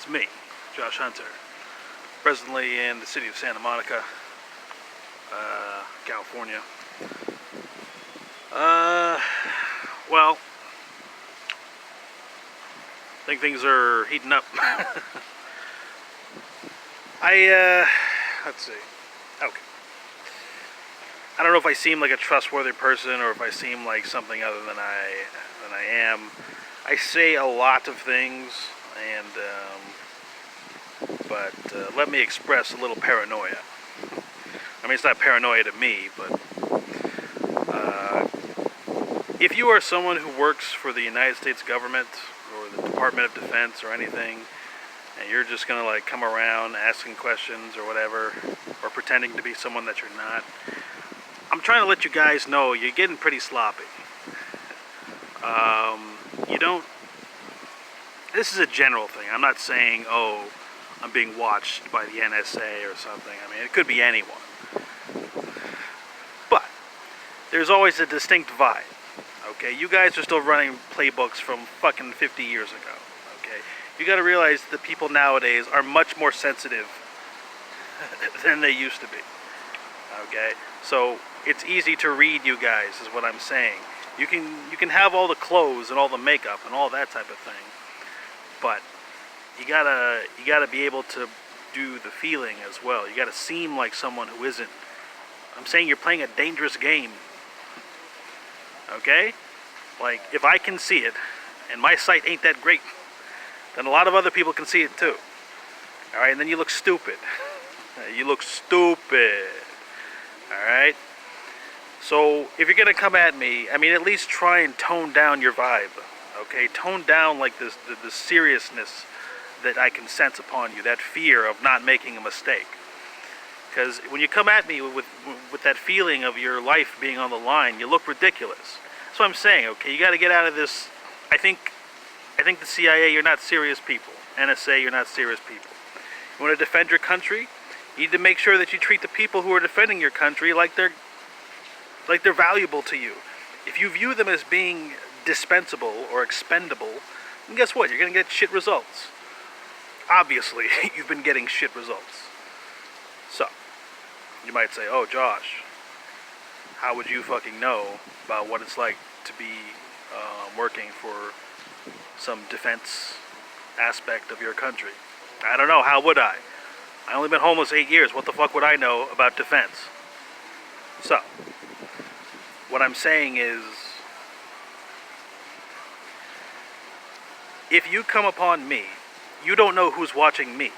It's me, Josh Hunter, presently in the city of Santa Monica, California. Well, I think things are heating up. Let's see. Okay. I don't know if I seem like a trustworthy person or if I seem like something other than I am. I say a lot of things, and but let me express a little paranoia. I mean, it's not paranoia to me, but if you are someone who works for the United States government or the Department of Defense or anything, and you're just gonna like come around asking questions or whatever, or pretending to be someone that you're not, I'm trying to let you guys know you're getting pretty sloppy. You don't. This is a general thing. I'm not saying, oh, I'm being watched by the NSA or something. I mean, it could be anyone. But there's always a distinct vibe. Okay, you guys are still running playbooks from fucking 50 years ago. Okay, you got to realize that people nowadays are much more sensitive than they used to be. Okay, so it's easy to read you guys, is what I'm saying. You can have all the clothes and all the makeup and all that type of thing, but you gotta be able to do the feeling as well. You gotta seem like someone who isn't. I'm saying you're playing a dangerous game. Okay? Like, if I can see it, and my sight ain't that great, then a lot of other people can see it too. Alright, and then you look stupid. You look stupid. Alright? So, if you're gonna come at me, I mean, at least try and tone down your vibe. Okay? Tone down, like, the seriousness that I can sense upon you, that fear of not making a mistake. Because when you come at me with that feeling of your life being on the line, you look ridiculous. That's what I'm saying, okay? You got to get out of this. I think the CIA, you're not serious people. NSA, you're not serious people. You want to defend your country? You need to make sure that you treat the people who are defending your country like they're valuable to you. If you view them as being dispensable or expendable, then guess what? You're going to get shit results. Obviously, you've been getting shit results. So, you might say, oh, Josh, how would you fucking know about what it's like to be working for some defense aspect of your country? I don't know. How would I? I only been homeless 8 years. What the fuck would I know about defense? So, what I'm saying is, if you come upon me, you don't know who's watching me.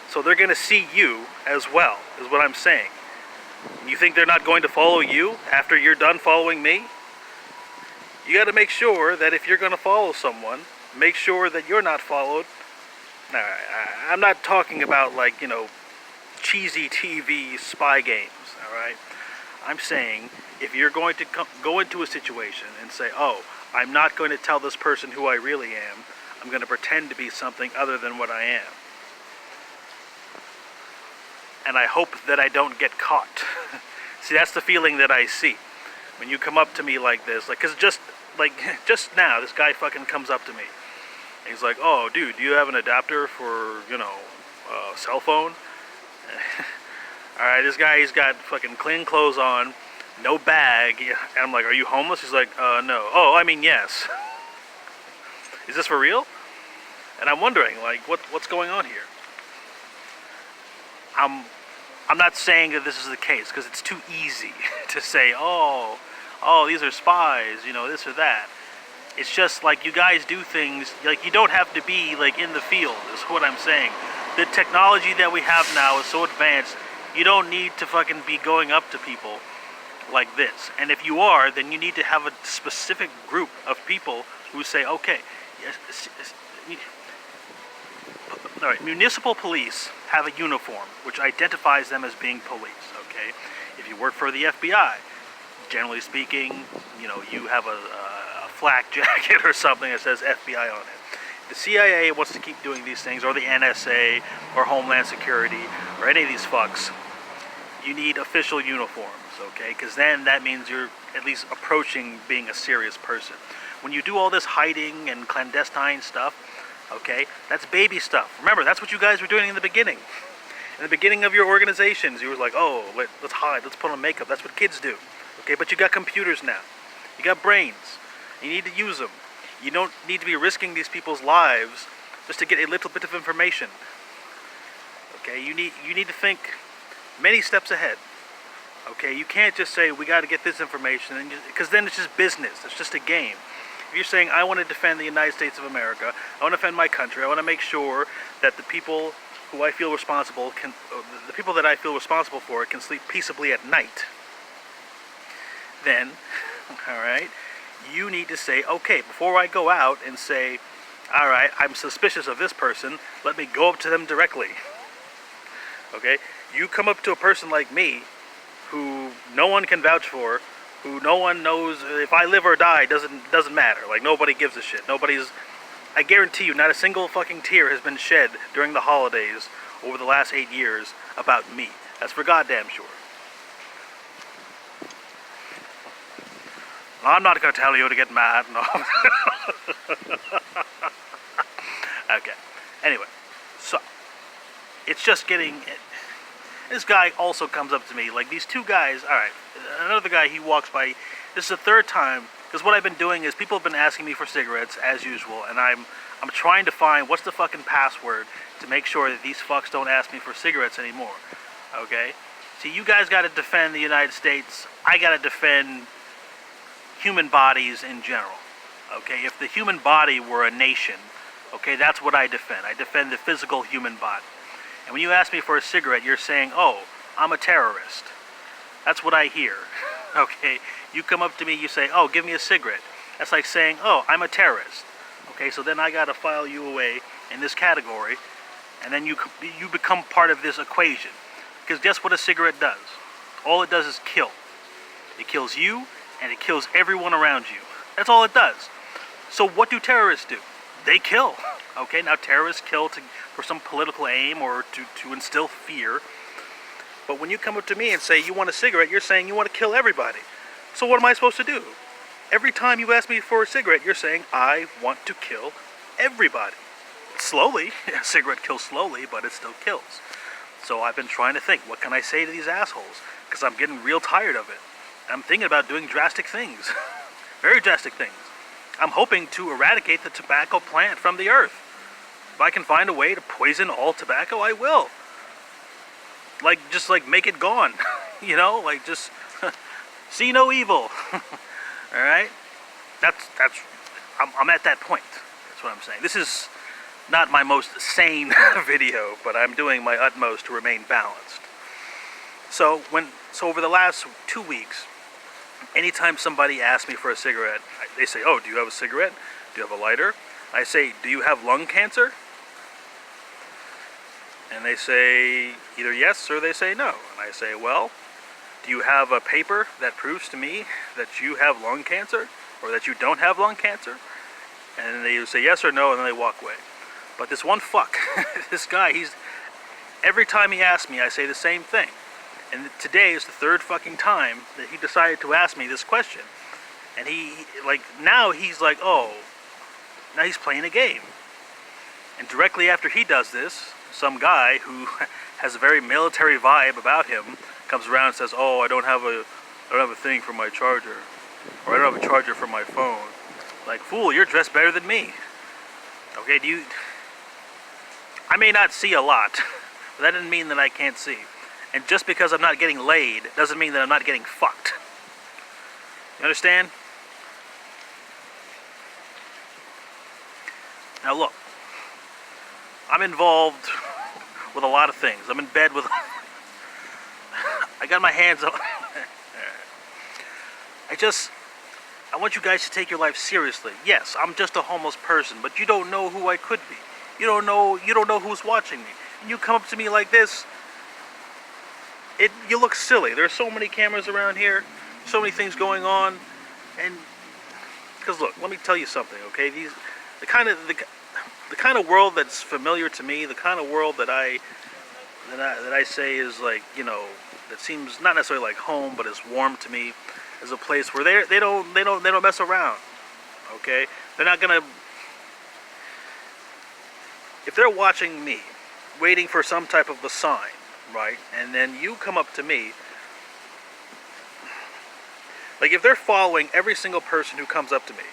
So they're going to see you as well, is what I'm saying. You think they're not going to follow you after you're done following me? You got to make sure that if you're going to follow someone, make sure that you're not followed. Now, I'm not talking about, like, you know, cheesy TV spy games, all right? I'm saying if you're going to go into a situation and say, oh, I'm not going to tell this person who I really am, I'm going to pretend to be something other than what I am. And I hope that I don't get caught. See, that's the feeling that I see when you come up to me like this. Like, cause just now, this guy fucking comes up to me. And he's like, "Oh, dude, do you have an adapter for, you know, cell phone?" All right, this guy, he's got fucking clean clothes on, no bag. And I'm like, "Are you homeless?" He's like, "No." "Oh, I mean, yes." Is this for real? And I'm wondering, like, what's going on here? I'm not saying that this is the case, because it's too easy to say, oh, these are spies, you know, this or that. It's just like you guys do things, like you don't have to be like in the field, is what I'm saying. The technology that we have now is so advanced, you don't need to fucking be going up to people like this. And if you are, then you need to have a specific group of people who say, okay, all right, municipal police have a uniform which identifies them as being police, okay? If you work for the FBI, generally speaking, you know, you have a flak jacket or something that says FBI on it. The CIA wants to keep doing these things, or the NSA, or Homeland Security, or any of these fucks. You need official uniforms, okay? Because then that means you're at least approaching being a serious person. When you do all this hiding and clandestine stuff, Okay? That's baby stuff. Remember, that's what you guys were doing in the beginning. In the beginning of your organizations, you were like, oh, let's hide, let's put on makeup. That's what kids do. Okay? But you got computers now. You got brains. You need to use them. You don't need to be risking these people's lives just to get a little bit of information. Okay? You need to think many steps ahead. Okay? You can't just say, we got to get this information, because then it's just business. It's just a game. If you're saying, I want to defend the United States of America, I want to defend my country, I want to make sure that the people who I feel responsible the people that I feel responsible for can sleep peaceably at night, then, all right, you need to say, okay, before I go out and say, all right, I'm suspicious of this person, let me go up to them directly. Okay? You come up to a person like me, who no one can vouch for, who no one knows if I live or die, doesn't matter. Like, nobody gives a shit. I guarantee you, not a single fucking tear has been shed during the holidays over the last 8 years about me. That's for goddamn sure. I'm not going to tell you to get mad, no. Okay. Anyway, so, it's just getting... This guy also comes up to me, like these two guys, alright, another guy, he walks by, this is the third time, because what I've been doing is people have been asking me for cigarettes, as usual, and I'm trying to find what's the fucking password to make sure that these fucks don't ask me for cigarettes anymore, okay? See, you guys gotta defend the United States, I gotta defend human bodies in general, okay? If the human body were a nation, okay, that's what I defend. I defend the physical human body. And when you ask me for a cigarette, you're saying, oh, I'm a terrorist. That's what I hear. Okay? You come up to me, you say, oh, give me a cigarette. That's like saying, oh, I'm a terrorist. Okay, so then I gotta file you away in this category, and then you become part of this equation. Because guess what a cigarette does? All it does is kill. It kills you, and it kills everyone around you. That's all it does. So what do terrorists do? They kill. Okay, now terrorists kill for some political aim or to instill fear. But when you come up to me and say you want a cigarette, you're saying you want to kill everybody. So what am I supposed to do? Every time you ask me for a cigarette, you're saying I want to kill everybody. Slowly. A cigarette kills slowly, but it still kills. So I've been trying to think, what can I say to these assholes? Because I'm getting real tired of it. I'm thinking about doing drastic things. Very drastic things. I'm hoping to eradicate the tobacco plant from the earth. If I can find a way to poison all tobacco, I will. Just make it gone. You know, like just see no evil. Alright? I'm at that point. That's what I'm saying. This is not my most sane video, but I'm doing my utmost to remain balanced. So over the last 2 weeks, anytime somebody asks me for a cigarette, they say, oh, do you have a cigarette? Do you have a lighter? I say, do you have lung cancer? And they say either yes or they say no. And I say, well, do you have a paper that proves to me that you have lung cancer or that you don't have lung cancer? And they say yes or no, and then they walk away. But this one fuck, this guy, every time he asks me, I say the same thing. And today is the third fucking time that he decided to ask me this question. And now he's like, oh, now he's playing a game. And directly after he does this, some guy who has a very military vibe about him comes around and says, oh, I don't have a thing for my charger. Or I don't have a charger for my phone. Like, fool, you're dressed better than me. Okay, I may not see a lot, but that doesn't mean that I can't see. And just because I'm not getting laid doesn't mean that I'm not getting fucked. You understand? Now look, I'm involved with a lot of things. I'm in bed with... I got my hands up. I want you guys to take your life seriously. Yes, I'm just a homeless person, but you don't know who I could be. You don't know who's watching me. And you come up to me like this, you look silly. There's so many cameras around here, so many things going on, and because look, let me tell you something, okay? The kind of world that's familiar to me, the kind of world that I say is like, you know, that seems not necessarily like home, but is warm to me, is a place where they don't mess around, okay? They're not gonna. if they're watching me, waiting for some type of a sign, right? And then you come up to me, like if they're following every single person who comes up to me,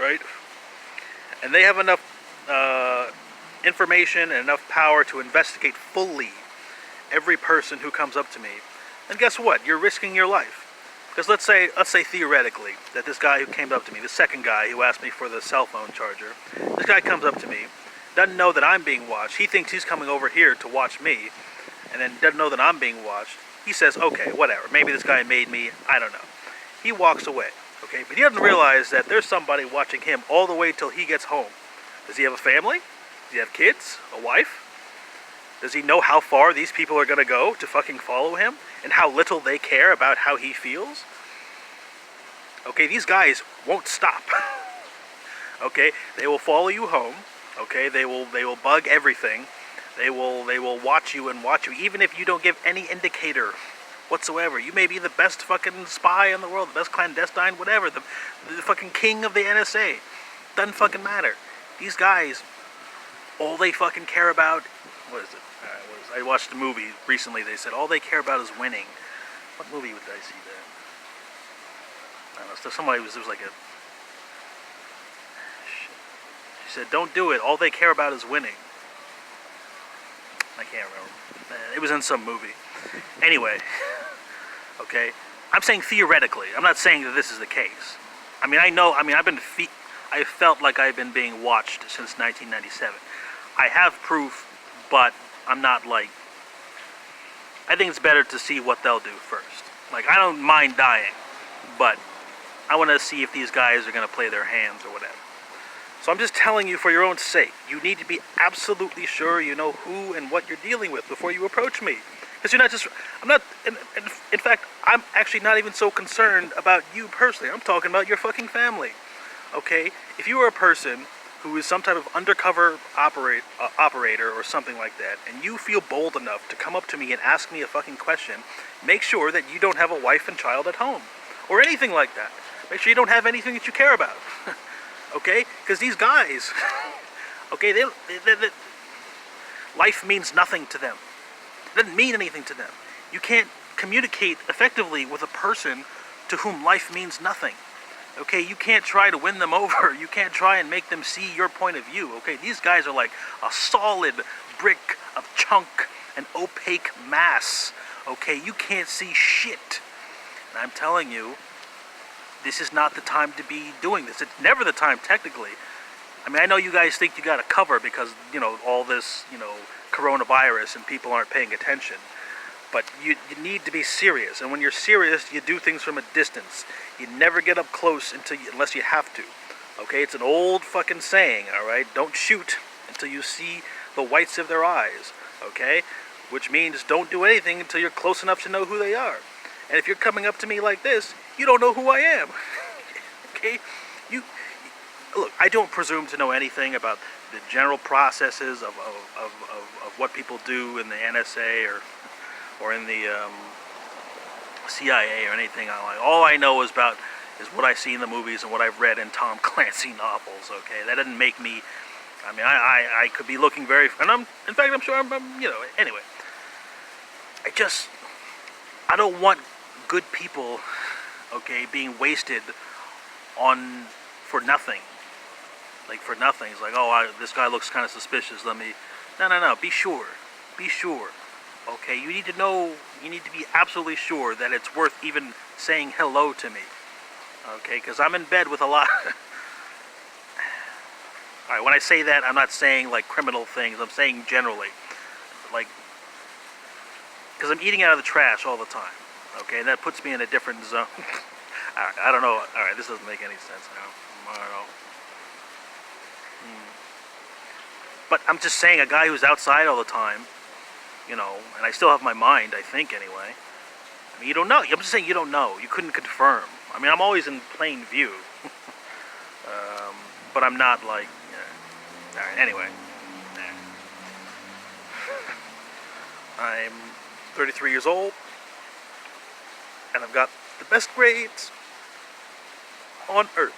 right? And they have enough information and enough power to investigate fully every person who comes up to me, then guess what? You're risking your life. Because let's say theoretically that this guy who came up to me, the second guy who asked me for the cell phone charger, this guy comes up to me, doesn't know that I'm being watched. He thinks he's coming over here to watch me, and then doesn't know that I'm being watched. He says, okay, whatever. Maybe this guy made me. I don't know. He walks away. Okay, but he doesn't realize that there's somebody watching him all the way till he gets home. Does he have a family? Does he have kids? A wife? Does he know how far these people are going to go to fucking follow him? And how little they care about how he feels? Okay, these guys won't stop. Okay, they will follow you home. Okay, they will bug everything. They will watch you and watch you, even if you don't give any indicator whatsoever. You may be the best fucking spy in the world, the best clandestine, whatever, the fucking king of the NSA. Doesn't fucking matter. These guys, all they fucking care about, what is it? I watched a movie recently. They said all they care about is winning. What movie did I see there? I don't know. So somebody was like a. Shit. She said, "Don't do it. All they care about is winning." I can't remember. It was in some movie. Anyway, okay. I'm saying theoretically. I'm not saying that this is the case. I mean, I know. I mean, I felt like I've been being watched since 1997. I have proof, but I'm not like. I think it's better to see what they'll do first. Like, I don't mind dying, but I want to see if these guys are going to play their hands or whatever. So I'm just telling you for your own sake, you need to be absolutely sure you know who and what you're dealing with before you approach me. Because you're not just, I'm not, in fact, I'm actually not even so concerned about you personally. I'm talking about your fucking family. Okay? If you are a person who is some type of undercover operator or something like that, and you feel bold enough to come up to me and ask me a fucking question, make sure that you don't have a wife and child at home. Or anything like that. Make sure you don't have anything that you care about. Okay? Because these guys, okay, life means nothing to them. It doesn't mean anything to them. You can't communicate effectively with a person to whom life means nothing. Okay, you can't try to win them over. You can't try and make them see your point of view. Okay, these guys are like a solid brick of chunk, an opaque mass. Okay, you can't see shit. And I'm telling you, this is not the time to be doing this. It's never the time, technically. I mean, I know you guys think you got a cover because, you know, all this, you know, coronavirus and people aren't paying attention. But you need to be serious. And when you're serious, you do things from a distance. You never get up close unless you have to. Okay, it's an old fucking saying, alright? Don't shoot until you see the whites of their eyes. Okay? Which means don't do anything until you're close enough to know who they are. And if you're coming up to me like this, you don't know who I am. Okay? Look, I don't presume to know anything about the general processes of what people do in the NSA or in the CIA or anything. All I know is what I see in the movies and what I've read in Tom Clancy novels. Okay, that doesn't make me. I mean, I could be looking very, and in fact, I'm sure I'm you know. Anyway, I don't want good people, okay, being wasted for nothing. Like for nothing. It's like, oh, this guy looks kind of suspicious. Let me. No. Be sure. Okay, you need to know. You need to be absolutely sure that it's worth even saying hello to me. Okay, because I'm in bed with a lot. All right, when I say that, I'm not saying like criminal things. I'm saying generally, like, because I'm eating out of the trash all the time. Okay, and that puts me in a different zone. All right, I don't know. All right, this doesn't make any sense now. I don't know. But I'm just saying, a guy who's outside all the time, you know, and I still have my mind, I think, anyway. I mean, you don't know. I'm just saying you don't know. You couldn't confirm. I mean, I'm always in plain view. But I'm not like, all right, anyway. I'm 33 years old, and I've got the best grades on earth.